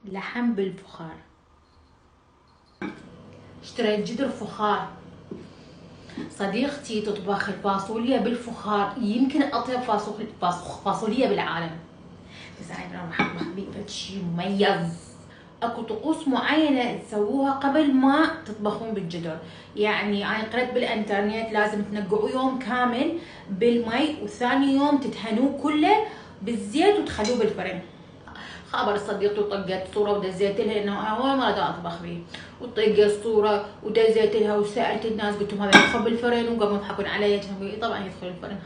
لحم بالفخار. اشتريت جدر فخار. صديقتي تطبخ الفاصوليا بالفخار، يمكن اطيب فاصوليا بالعالم. بس انا راح اطبخ بيه شيء مميز. اكو طقوس معينه تسووها قبل ما تطبخون بالجدر. يعني انا قرأت بالانترنت لازم تنقعوه يوم كامل بالمي، وثاني يوم تدهنوه كله بالزيت وتخلوه بالفرن. خابر صديقتي وطقت صوره ودزيت لها انه اول مره دا اطبخ بيه، وطقت صوره ودزيت لها وسالت الناس قلت لهم هذا يدخل بالفرن، وقاموا يضحكون علي طبعا يدخل الفرن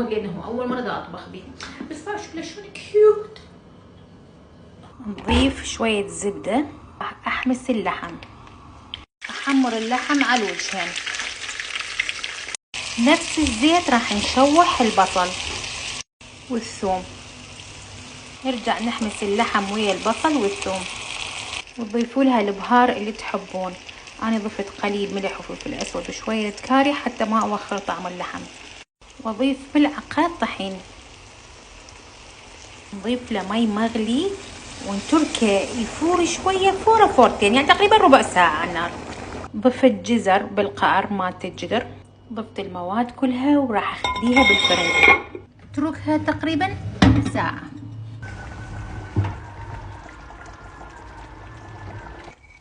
لانه اول مره دا اطبخ بيه. بس ما شوف شلون كيوت. نضيف شويه زبده. راح احمس اللحم، احمر اللحم على الوجهين. نفس الزيت راح نشوح البصل والثوم. نرجع نحمس اللحم ويا البصل والثوم، وتضيفوا لها البهار اللي تحبون. انا ضفت قليل ملح وفلفل اسود وشويه كاري حتى ما اوخر طعم اللحم. واضيف ملعقه طحين. نضيف له مي مغلي ونتركه يفور شويه فوره فورتين، يعني تقريبا ربع ساعه على النار. ضفت جزر بالقعر مالت الجدر. ضفت المواد كلها وراح اخليها بالفرن. اتركها تقريبا ساعه.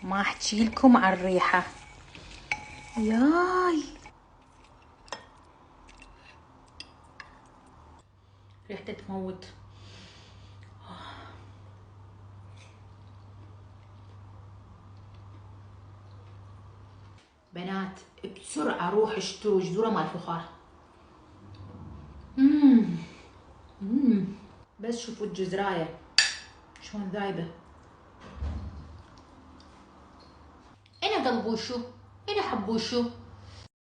ما احكي لكم عن الريحه، ياي ريحته تموت. بنات بسرعه روح اشتروا جذوره مال فخار. بس شوفوا الجزرايه شلون ذايبه. انا قلبوشو، انا حبوشو.